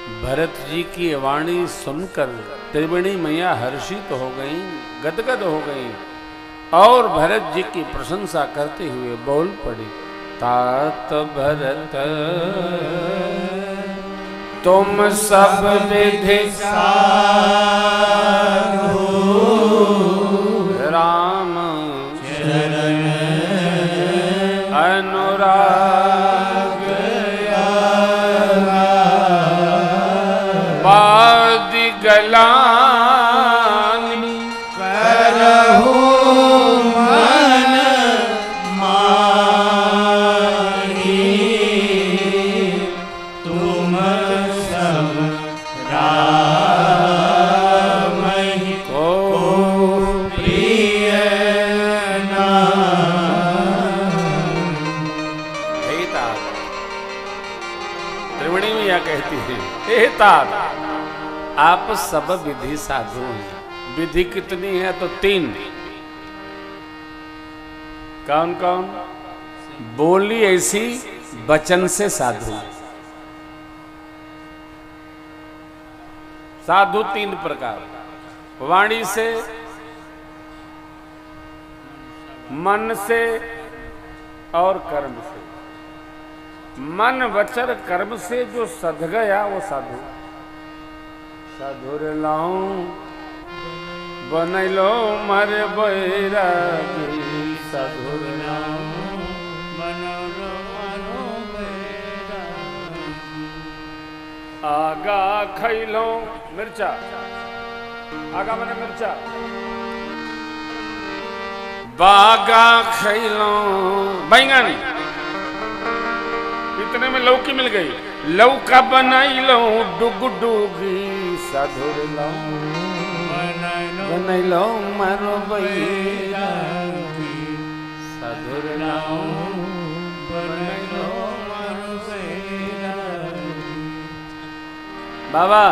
भरत जी की वाणी सुनकर त्रिवेणी मैया हर्षित हो गईं, गदगद हो गईं और भरत जी की प्रशंसा करते हुए बोल पड़ी, तात भरत तुम सब विधि साधु राम चरण अनुराग बादि गलानी करहु मन माही तुम सब राम को प्रिय नाम। त्रिवेणी मैया कहती है, हे तात आप सब विधि साधु हैं। विधि कितनी है? तो 3। कौन कौन? बोली ऐसी वचन से साधु। साधु 3 प्रकार, वाणी से, मन से और कर्म से। मन वचन कर्म से जो सध गया वो साधु। साधुर लाऊं बनैलो मर बैरागी, साधुर लाऊं बनैलो मर बैरागी। आगा खैलो मिर्चा, आगा मने मिर्चा, बागा खैलो बैंगन, इतने में लौकी मिल गई, लौका बनाई लो डुग डुगी, साधुर लाऊं बनाई लो मारो बैरागी, साधुर लाऊं बनाई लो मारो बैरागी। बाबा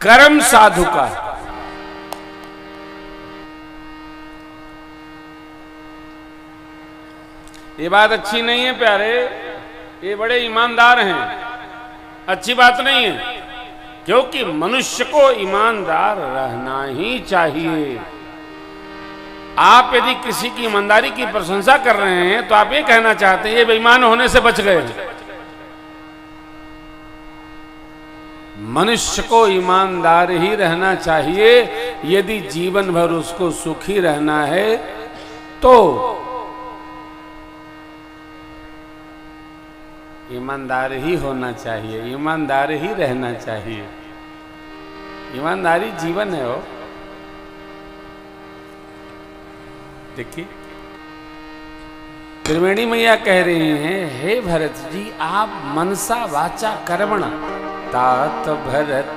कर्म साधु का, ये बात अच्छी नहीं है प्यारे, ये बड़े ईमानदार हैं, अच्छी बात नहीं है, क्योंकि मनुष्य को ईमानदार रहना ही चाहिए। आप यदि किसी की ईमानदारी की प्रशंसा कर रहे हैं तो आप ये कहना चाहते हैं ये बेईमान होने से बच गए। मनुष्य को ईमानदार ही रहना चाहिए। यदि जीवन भर उसको सुखी रहना है तो ईमानदार ही होना चाहिए, ईमानदार ही रहना चाहिए। ईमानदारी जीवन है। वो देखिए त्रिवेणी मैया कह रही हैं, हे भरत जी आप मनसा वाचा कर्मणा तात भरत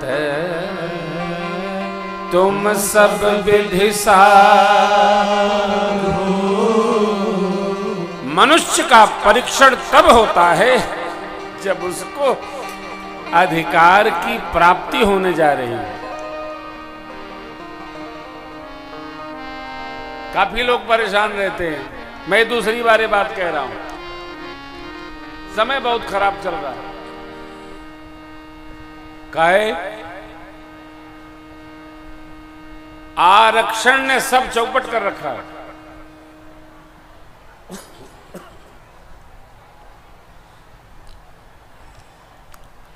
तुम सब विधि साधु। मनुष्य का परीक्षण तब होता है जब उसको अधिकार की प्राप्ति होने जा रही है। काफी लोग परेशान रहते हैं। मैं दूसरी बार ये बात कह रहा हूं, समय बहुत खराब चल रहा है। काहे? आरक्षण ने सब चौपट कर रखा है।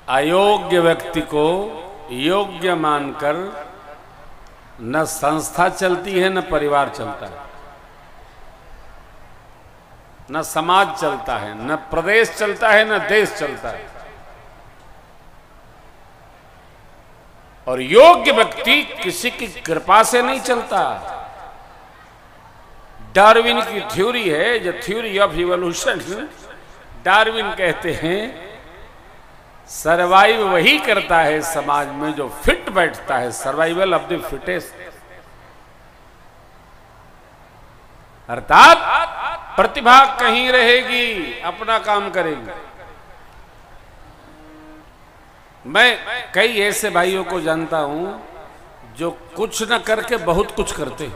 अयोग्य व्यक्ति को योग्य मानकर न संस्था चलती है, न परिवार चलता है, न समाज चलता है, न प्रदेश चलता है, न देश चलता है। और योग्य व्यक्ति किसी की कृपा से नहीं चलता। डार्विन की थ्योरी है, जो थ्योरी ऑफ इवोल्यूशन, डार्विन कहते हैं सर्वाइव वही करता है समाज में जो फिट बैठता है, सर्वाइवल ऑफ द फिटेस्ट। अर्थात प्रतिभा कहीं रहेगी, अपना काम करेंगे। मैं कई ऐसे भाइयों को जानता हूं जो कुछ न करके बहुत कुछ करते हैं।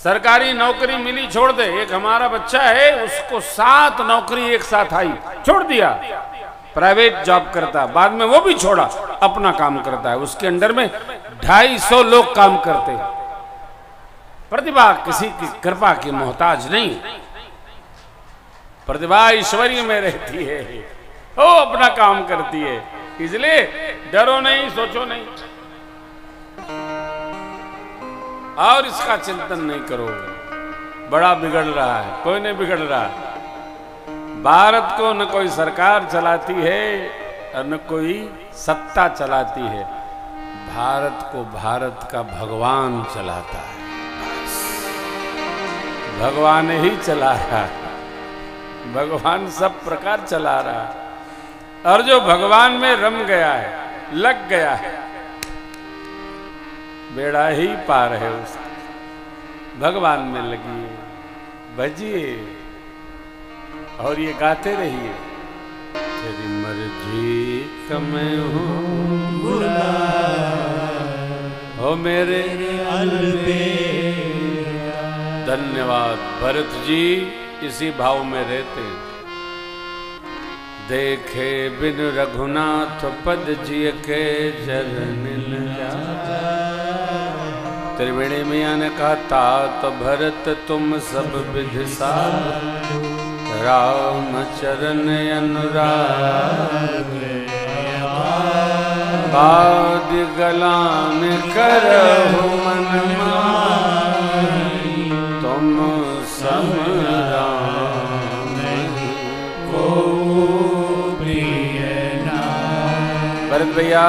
सरकारी नौकरी मिली छोड़ दे। एक हमारा बच्चा है, उसको 7 नौकरी एक साथ आई, छोड़ दिया, प्राइवेट जॉब करता, बाद में वो भी छोड़ा, अपना काम करता है। उसके अंडर में 250 लोग काम करते हैं। प्रतिभा किसी की कृपा की मोहताज नहीं, प्रतिभा ईश्वरीय में रहती है, वो अपना काम करती है। इसलिए डरो नहीं, सोचो नहीं और इसका चिंतन नहीं करो। बड़ा बिगड़ रहा है, कोई नहीं बिगड़ रहा। भारत को न कोई सरकार चलाती है और न कोई सत्ता चलाती है, भारत को भारत का भगवान चलाता है। भगवान ही चला रहा है, भगवान सब प्रकार चला रहा है। और जो भगवान में रम गया है, लग गया है, बेड़ा ही पार है उसका। भगवान में लगिए, भजिए और ये गाते रहिए, तेरी मर्जी का मैं हूँ हो मेरे अलबेला। धन्यवाद भरत जी, इसी भाव में रहते हैं। देखे बिन रघुनाथ पद जिय के चरण त्रिवेणी मैया ने कहा, तात भरत तुम सब विधि सार, राम चरण अनुराग, बाद गलान करहु मन माही, तुम सम राम को प्रिय नाम। भरत भैया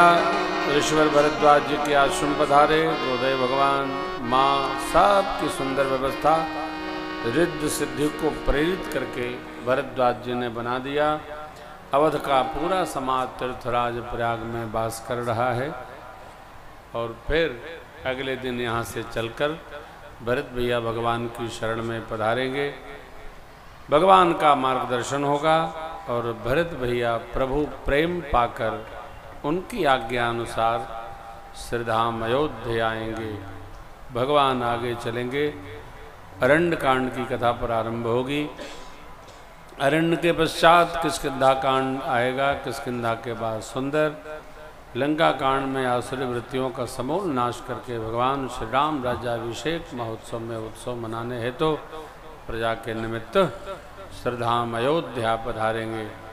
ऋषिवर भरद्वाज जी के आश्रम पधारे, गोदय भगवान माँ सबकी सुंदर व्यवस्था रिद्ध सिद्धि को प्रेरित करके भरद्वाज जी ने बना दिया। अवध का पूरा समाज तीर्थराज प्रयाग में वास कर रहा है और फिर अगले दिन यहाँ से चलकर भरत भैया भगवान की शरण में पधारेंगे। भगवान का मार्गदर्शन होगा और भरत भैया प्रभु प्रेम पाकर उनकी आज्ञा अनुसार श्रीधाम अयोध्या आएंगे। भगवान आगे चलेंगे, अरण्य कांड की कथा प्रारंभ होगी। अरण्य के पश्चात किष्किंधा कांड आएगा, किष्किंधा के बाद सुंदर लंका कांड में आसुरी वृत्तियों का समूल नाश करके भगवान श्री राम राज्याभिषेक महोत्सव में उत्सव मनाने हेतु प्रजा के निमित्त श्रीधाम अयोध्या पधारेंगे।